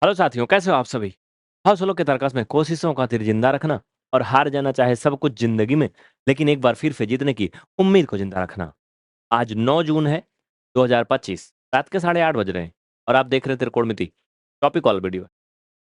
Hello साथियों, कैसे हो आप सभी। हौसलों के तर्कस में कोशिशों का तीर जिंदा रखना और हार जाना चाहे सब कुछ जिंदगी में, लेकिन एक बार फिर से जीतने की उम्मीद को जिंदा रखना। आज 9 जून है 2025, रात के 8:30 बज रहे हैं और आप देख रहे हैं त्रिकोण मिति टॉपिक वाला वीडियो।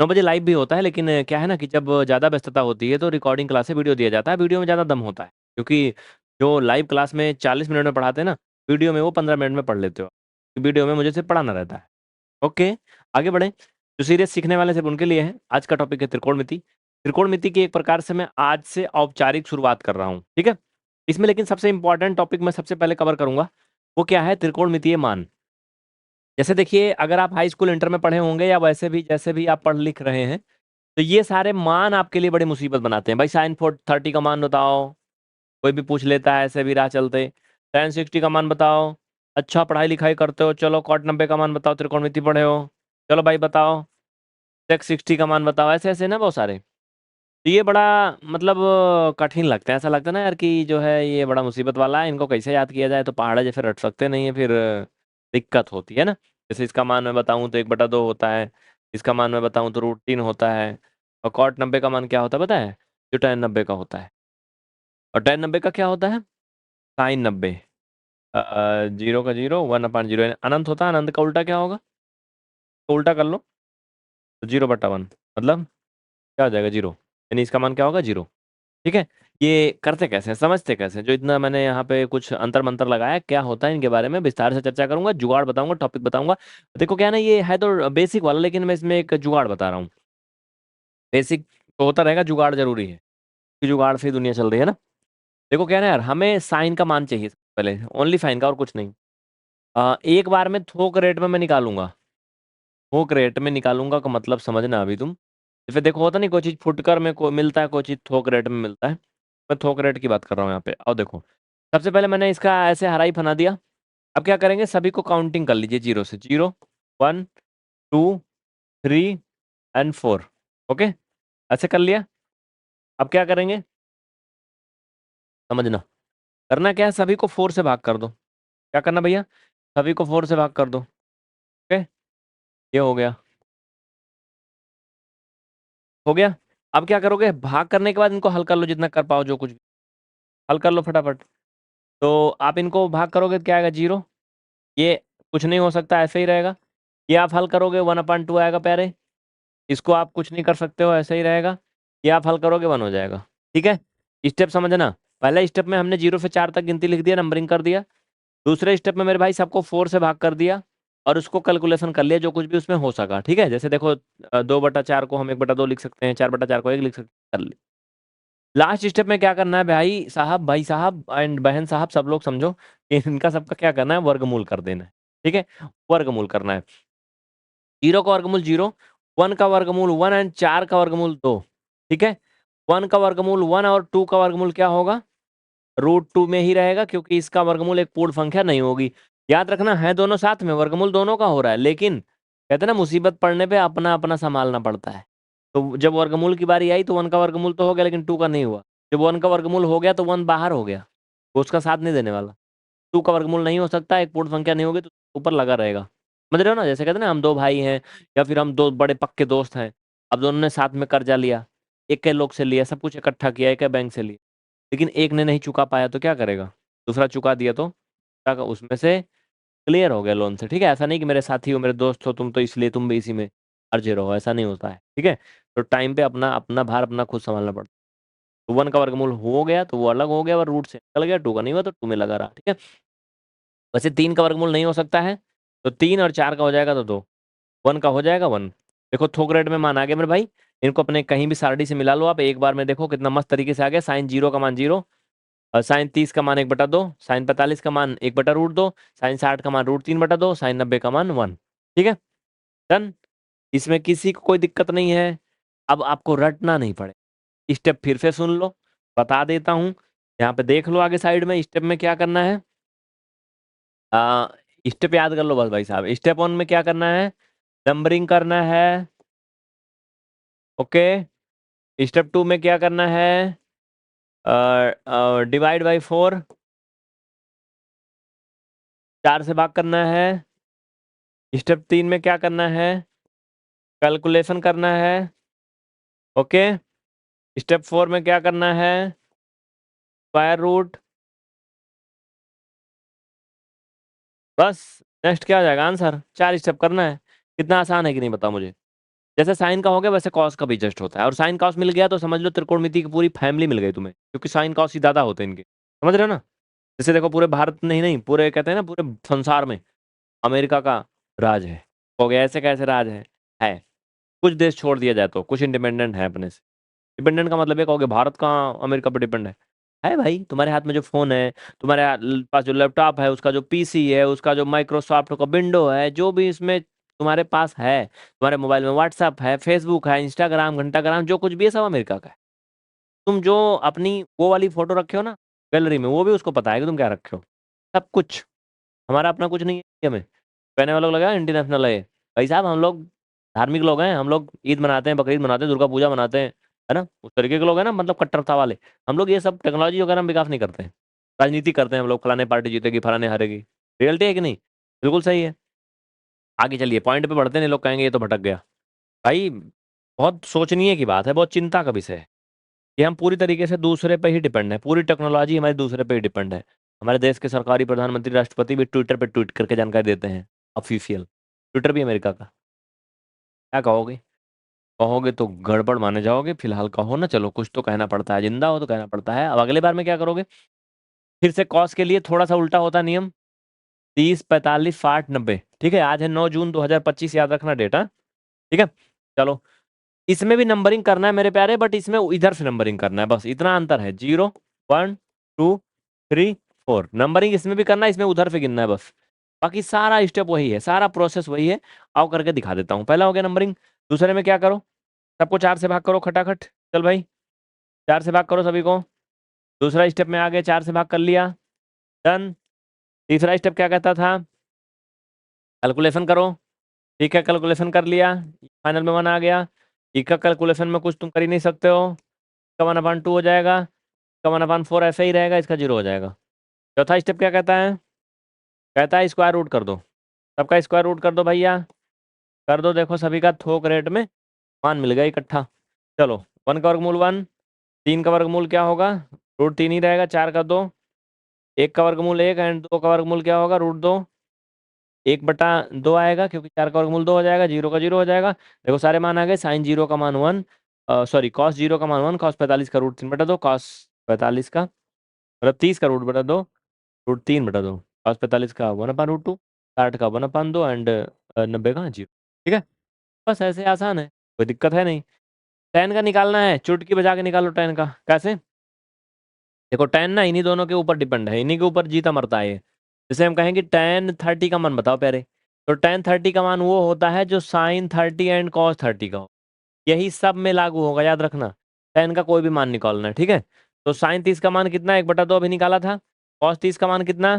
9 बजे लाइव भी होता है, लेकिन क्या है ना कि जब ज़्यादा व्यस्तता होती है तो रिकॉर्डिंग क्लास से वीडियो दिया जाता है। वीडियो में ज़्यादा दम होता है, क्योंकि जो लाइव क्लास में 40 मिनट में पढ़ाते हैं ना, वीडियो में वो 15 मिनट में पढ़ लेते हो। वीडियो में मुझे सिर्फ पढ़ाना रहता है। ओके, आगे बढ़ें। जो सीरियस सीखने वाले सिर्फ उनके लिए है। आज का टॉपिक है त्रिकोणमिति। त्रिकोणमिति की एक प्रकार से मैं आज से औपचारिक शुरुआत कर रहा हूँ, ठीक है। इसमें लेकिन सबसे इंपॉर्टेंट टॉपिक मैं सबसे पहले कवर करूंगा, वो क्या है, त्रिकोणमितीय मान। जैसे देखिए, अगर आप हाई स्कूल इंटर में पढ़े होंगे या वैसे भी जैसे भी आप पढ़ लिख रहे हैं, तो ये सारे मान आपके लिए बड़ी मुसीबत बनाते हैं। भाई साइन 30 का मान बताओ, कोई भी पूछ लेता है ऐसे भी राह चलते। tan 60 का मान बताओ, अच्छा पढ़ाई लिखाई करते हो, चलो cot 90 का मान बताओ, त्रिकोणमिति पढ़े हो, चलो भाई बताओ sec 60 का मान बताओ, ऐसे ऐसे ना बहुत सारे। तो ये बड़ा मतलब कठिन लगता है। ऐसा लगता है ना यार कि जो है ये बड़ा मुसीबत वाला है, इनको कैसे याद किया जाए। तो पहाड़ जैसे रट सकते नहीं है, फिर दिक्कत होती है ना। जैसे इसका मान मैं बताऊं तो 1/2 होता है, इसका मान मैं बताऊं तो √3 होता है, और cot 90 का मान क्या होता है पता है, जो tan 90 का होता है। और tan 90 का क्या होता है, sin 90। 0 का 0, 1/0 अनंत होता है। अनंत का उल्टा क्या होगा, तो उल्टा कर लो, तो 0/1, मतलब क्या हो जाएगा, 0। यानी इसका मान क्या होगा, 0। ठीक है। ये करते कैसे हैं, समझते कैसे हैं? जो इतना मैंने यहाँ पे कुछ अंतर मंतर लगाया, क्या होता है, इनके बारे में विस्तार से चर्चा करूंगा, जुगाड़ बताऊंगा, टॉपिक बताऊंगा। देखो क्या है ना, ये है तो बेसिक वाला, लेकिन मैं इसमें एक जुगाड़ बता रहा हूँ। बेसिक तो होता रहेगा, जुगाड़ जरूरी है, कि जुगाड़ से ही दुनिया चल रही है ना। देखो क्या है ना यार, हमें साइन का मान चाहिए सबसे पहले, ओनली साइन का, और कुछ नहीं। एक बार में थोक रेट में मैं निकालूंगा। थोक रेट में निकालूंगा का मतलब समझना अभी तुम। फिर देखो, होता नहीं, कोई चीज फुटकर में को मिलता है, कोई चीज थोक रेट में मिलता है। मैं थोक रेट की बात कर रहा हूँ यहाँ पे। और देखो, सबसे पहले मैंने इसका ऐसे हराई फना दिया। अब क्या करेंगे, सभी को काउंटिंग कर लीजिए, 0 से। 0, 1, 2, 3 एंड 4। ओके, ऐसे कर लिया। अब क्या करेंगे, समझना। करना क्या है, सभी को 4 से भाग कर दो। क्या करना भैया, सभी को 4 से भाग कर दो। ओके, ये हो गया, हो गया। अब क्या करोगे, भाग करने के बाद इनको हल कर लो, जितना कर पाओ, जो कुछ भी हल कर लो फटाफट। तो आप इनको भाग करोगे तो क्या आएगा, 0। ये कुछ नहीं हो सकता, ऐसे ही रहेगा। ये आप हल करोगे, 1/2 आएगा प्यारे। इसको आप कुछ नहीं कर सकते हो, ऐसे ही रहेगा। ये आप हल करोगे, 1 हो जाएगा। ठीक है, स्टेप समझना। पहले स्टेप में हमने 0 से 4 तक गिनती लिख दिया, नंबरिंग कर दिया। दूसरे स्टेप में मेरे भाई सबको 4 से भाग कर दिया, और उसको कैलकुलेशन कर लिया, जो कुछ भी उसमें हो सका। ठीक है, जैसे देखो, 2/4 को हम 1/2 लिख सकते हैं, 4/4 को 1 लिख सकते हैं, कर ली। लास्ट स्टेप में क्या करना है भाई साहब एंड बहन साहब, सब लोग समझो कि इनका सबका क्या करना है, वर्गमूल कर देना है। ठीक है, वर्गमूल करना है। 0 का वर्गमूल 0, 1 का वर्गमूल 1 एंड 4 का वर्गमूल 2। ठीक है, 1 का वर्गमूल 1 और 2 का वर्गमूल क्या होगा, √2 में ही रहेगा, क्योंकि इसका वर्गमूल एक पूर्ण संख्या नहीं होगी। याद रखना है, दोनों साथ में, वर्गमूल दोनों का हो रहा है, लेकिन कहते हैं ना, मुसीबत पड़ने पे अपना अपना संभालना पड़ता है। तो जब वर्गमूल की बारी आई तो 1 का वर्गमूल तो हो गया, लेकिन 2 का नहीं हुआ। जब 1 का वर्गमूल हो गया तो 1 बाहर हो गया, वो उसका साथ नहीं देने वाला। 2 का वर्गमूल नहीं हो सकता, एक पूर्ण संख्या नहीं होगी, तो ऊपर लगा रहेगा। समझ रहे हो ना, जैसे कहते हैं ना, हम दो भाई हैं, या फिर हम दो बड़े पक्के दोस्त हैं। अब दोनों ने साथ में कर्जा लिया, एक के लोग से लिया, सब कुछ इकट्ठा किया, एक बैंक से लिया, लेकिन एक ने नहीं चुका पाया तो क्या करेगा, दूसरा चुका दिया तो उसमें से क्लियर हो गया लोन से। ठीक है, ऐसा नहीं कि मेरे साथी हो, मेरे दोस्त हो तुम, तो इसलिए तुम भी इसी में अर्जे रहो, ऐसा नहीं होता है। ठीक है, तो टाइम पे अपना अपना भार अपना खुद संभालना पड़ता है। तो 1 का वर्गमूल हो गया तो वो अलग हो गया, और रूट से निकल गया। 2 का नहीं हुआ तो 2 में लगा रहा। ठीक है, वैसे 3 का वर्गमूल नहीं हो सकता है, तो 3 और 4 का हो जाएगा तो 2। 1 का हो जाएगा 1। देखो, थोक रेट में मान आ गया मेरे भाई। इनको अपने कहीं भी सारणी से मिला लो आप, एक बार में देखो कितना मस्त तरीके से आ गया। साइन 0 का मान 0, साइन 30 का मान 1/2, साइन 45 का मान 1/√2, साइन 60 का मान √3/2, साइन 90 का मान 1। ठीक है, डन। इसमें किसी को कोई दिक्कत नहीं है। अब आपको रटना नहीं पड़े, स्टेप फिर से सुन लो, बता देता हूँ। यहाँ पे देख लो आगे साइड में, स्टेप में क्या करना है। आ, स्टेप याद कर लो बस भाई साहब। स्टेप 1 में क्या करना है, नंबरिंग करना है। ओके, स्टेप 2 में क्या करना है, डिवाइड बाई 4, 4 से भाग करना है। स्टेप 3 में क्या करना है, कैलकुलेशन करना है। ओके, स्टेप 4 में क्या करना है? Square root. बस नेक्स्ट क्या हो जाएगा? आंसर। 4 स्टेप करना है। कितना आसान है कि नहीं बताओ मुझे। जैसे साइन का हो गया वैसे कॉस का भी जस्ट होता है, और साइन कॉस मिल गया तो समझ लो त्रिकोणमिति की पूरी फैमिली मिल गई तुम्हें, क्योंकि साइन कॉस ही ज्यादा होते हैं इनके। समझ रहे हो ना? जैसे देखो पूरे भारत, नहीं नहीं, पूरे कहते हैं ना पूरे संसार में अमेरिका का राज है। हो गया ऐसे कैसे राज है। कुछ देश छोड़ दिया जाए तो कुछ इंडिपेंडेंट है अपने से। डिपेंडेंट का मतलब ये कहोगे भारत का अमेरिका पर डिपेंड है भाई। तुम्हारे हाथ में जो फोन है, तुम्हारे पास जो लैपटॉप है, उसका जो पीसी है, उसका जो माइक्रोसॉफ्ट का विंडो है, जो भी इसमें तुम्हारे पास है, तुम्हारे मोबाइल में व्हाट्सएप है, फेसबुक है, इंस्टाग्राम, घंटाग्राम, जो कुछ भी है सब अमेरिका का है। तुम जो अपनी वो वाली फोटो रखे हो ना गैलरी में, वो भी उसको पता है कि तुम क्या रखे हो। सब कुछ। हमारा अपना कुछ नहीं है हमें। कहने वालों को लगा इंटरनेशनल है। भाई साहब हम लोग धार्मिक लोग हैं, हम लोग ईद मनाते हैं, बकरीद मनाते हैं, दुर्गा पूजा मनाते हैं, है ना? उस तरीके के लोग हैं ना, मतलब कट्टरता वाले। हम लोग ये सब टेक्नोलॉजी वगैरह में विकास नहीं करते हैं। राजनीति करते हैं हम लोग, फलाने पार्टी जीतेगी, फलाने हारेगी। रियलिटी है कि नहीं? बिल्कुल सही है। आगे चलिए, पॉइंट पे बढ़ते हैं, नहीं लोग कहेंगे ये तो भटक गया। भाई बहुत सोचनीय की बात है, बहुत चिंता का विषय है कि हम पूरी तरीके से दूसरे पे ही डिपेंड है। पूरी टेक्नोलॉजी हमारी दूसरे पे ही डिपेंड है। हमारे देश के सरकारी प्रधानमंत्री, राष्ट्रपति भी ट्विटर पे ट्वीट करके जानकारी देते हैं। ऑफिशियल ट्विटर भी अमेरिका का। क्या कहोगे? कहोगे तो गड़बड़ माने जाओगे, फिलहाल कहो ना, चलो कुछ तो कहना पड़ता है, जिंदा हो तो कहना पड़ता है। अब अगले बार में क्या करोगे? फिर से कॉस के लिए थोड़ा सा उल्टा होता नियम। 30, 45, 60, 90। ठीक है, आज है 9 जून 2025, याद रखना डेटा। ठीक है, चलो। इसमें भी नंबरिंग करना है मेरे प्यारे, बट इसमें इधर से नंबरिंग करना है, बस इतना अंतर है। 0, 1, 2, 3, 4 नंबरिंग इसमें भी करना है, इसमें उधर से गिनना है बस। बाकी सारा स्टेप वही है, सारा प्रोसेस वही है। आओ करके दिखा देता हूँ। पहला हो गया नंबरिंग। दूसरे में क्या करो? सबको 4 से भाग करो खटाखट। चल भाई, 4 से भाग करो सभी को। दूसरा स्टेप में आ गए, 4 से भाग कर लिया। डन। तीसरा स्टेप क्या कहता था? कैलकुलेशन करो। ठीक है, कैलकुलेशन कर लिया। फाइनल में 1 आ गया। ई का कैलकुलेशन में कुछ तुम कर ही नहीं सकते हो। इसका 1/2 हो जाएगा, इसका 1/4 ऐसे ही रहेगा, इसका 0 हो जाएगा। चौथा स्टेप क्या कहता है? कहता है स्क्वायर रूट कर दो। सबका स्क्वायर रूट कर दो भैया। कर दो, देखो सभी का थोक रेट में मान मिल गया इकट्ठा। चलो, 1 का वर्गमूल 1, 3 का वर्गमूल क्या होगा? √3 ही रहेगा। 4 का 2, 1 का वर्गमूल 1, एंड 2 का वर्गमूल क्या होगा? √2। 1/2 आएगा, क्योंकि 4 का वर्गमूल 2 हो जाएगा, 0 का 0 हो जाएगा। देखो सारे मान आ गए। साइन 0 का मान 1, सॉरी कॉस 0 का मान 1, कॉस 45 का √3/2, कॉस 45 का मतलब 30 का √2, √3/2, कॉस 45 का 1/√2, 60 का 1/2, एंड 90 का 0। ठीक है, बस ऐसे आसान है, कोई दिक्कत है नहीं। टेन का निकालना है, चुटकी बजा के निकालो टेन का। कैसे? देखो टेन ना इन्हीं दोनों के ऊपर डिपेंड है, इन्हीं के ऊपर जीता मरता है ये। जैसे हम कहेंगे टेन 30 का मान बताओ प्यारे, तो टेन 30 का मान वो होता है जो साइन 30 एंड कॉस 30 का हो। यही सब में लागू होगा, याद रखना। टेन का कोई भी मान निकालना है, ठीक है? तो साइन 30 का मान कितना? 1/2 अभी निकाला था। कॉस 30 का मान कितना?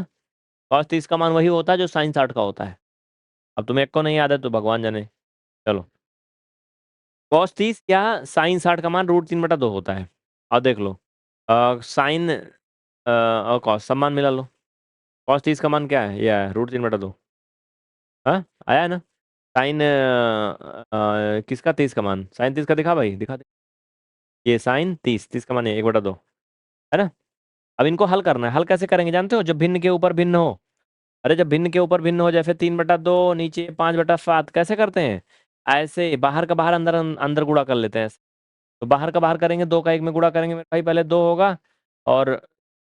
कॉस 30 का मान वही होता है जो साइन 60 का होता है। अब तुम्हें एक को नहीं याद है तो भगवान जाने। चलो, कॉस 30 या साइन 60 का मान √3/2 होता है। अब देख लो, साइन और कॉस सब मान मिला लो। कॉस 30 का मान क्या है? यह है √3/2। हाँ, आया है ना? साइन किसका 30 का मान? साइन 30 का दिखा भाई, दिखा दे। ये साइन 30, 30 का मान है 1/2, है ना? अब इनको हल करना है। हल कैसे करेंगे जानते हो? जब भिन्न के ऊपर भिन्न हो। अरे जब भिन्न के ऊपर भिन्न हो, जैसे 3/2 नीचे 5/7, कैसे करते हैं? ऐसे बाहर का बाहर, अंदर अंदर गुणा कर लेते हैं। तो बाहर का बाहर करेंगे, 2 का 1 में गुणा करेंगे मेरे भाई, पहले 2 होगा, और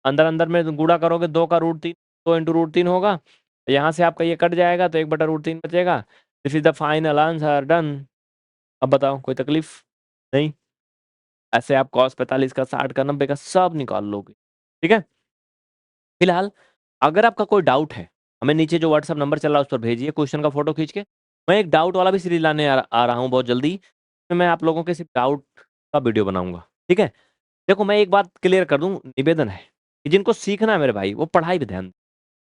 अंदर अंदर में गुणा करोगे 2 का √3, 2 इंटू √3 होगा। यहाँ से आपका ये कट जाएगा तो 1/√3 बचेगा। This is the final answer, done. अब बताओ, कोई तकलीफ? नहीं। ऐसे आप cos 45 का, 60 का, 90 का सब निकाल लोगे। ठीक है, फिलहाल अगर आपका कोई डाउट है, हमें नीचे जो व्हाट्सअप नंबर चल रहा है उस पर भेजिए क्वेश्चन का फोटो खींच के। मैं एक डाउट वाला भी सीरीज लाने आ रहा हूँ बहुत जल्दी, इसमें मैं आप लोगों के सिर्फ डाउट का वीडियो बनाऊंगा। ठीक है, देखो मैं एक बात क्लियर कर दूं, निवेदन है कि जिनको सीखना है मेरे भाई वो पढ़ाई पे ध्यान दें।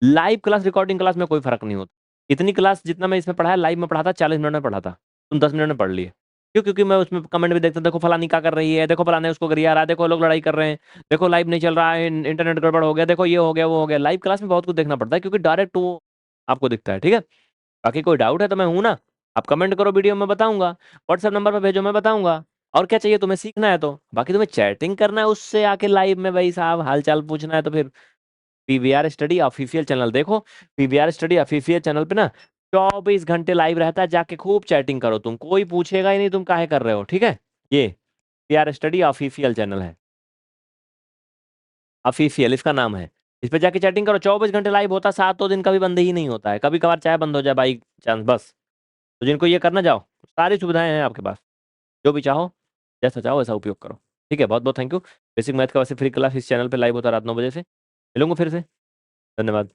लाइव क्लास, रिकॉर्डिंग क्लास में कोई फर्क नहीं होता। इतनी क्लास जितना मैं इसमें पढ़ाया, लाइव में पढ़ाता 40 मिनट में पढ़ाता, तुम 10 मिनट में पढ़ लिए। क्यों? क्योंकि मैं उसमें कमेंट भी देखता, देखो फलानी क्या कर रही है, देखो फलाने उसको गरिया रहा है, देखो लोग लड़ाई कर रहे हैं, देखो लाइव नहीं चल रहा है, इंटरनेट गड़बड़ हो गया, देखो ये हो गया वो हो गया। लाइव क्लास में बहुत कुछ देखना पड़ता है, क्योंकि डायरेक्ट वो आपको दिखता है। ठीक है, बाकी कोई डाउट है तो मैं हूं ना, आप कमेंट करो वीडियो में बताऊंगा, व्हाट्सएप नंबर पे भेजो मैं बताऊंगा। और क्या चाहिए तुम्हें, सीखना है तो, बाकी तुम्हें चैटिंग करना है उससे आके लाइव में भाई साहब हाल चाल पूछना है तो फिर पीवीआर स्टडी ऑफिशियल चैनल देखो। पीवीआर स्टडी ऑफिशियल चैनल पे ना 24 घंटे लाइव रहता है, जाके खूब चैटिंग करो, तुम कोई पूछेगा ही नहीं तुम काहे कर रहे हो, ठीक है। ये पीवीआर स्टडी ऑफिशियल चैनल है, ऑफिशियल इसका नाम है। इस पे जाके चैटिंग करो, 24 घंटे लाइव होता है, सातों दिन कभी बंद ही नहीं होता है, कभी कभार चाहे बंद हो जाए बाई चांस बस। तो जिनको ये करना जाओ, सारी सुविधाएं हैं आपके पास, जो भी चाहो जैसा चाहो वैसा उपयोग करो। ठीक है, बहुत बहुत थैंक यू। बेसिक मैथ का वैसे फ्री क्लास इस चैनल पे लाइव होता है रात 9 बजे से। मिलूंगा फिर से। धन्यवाद।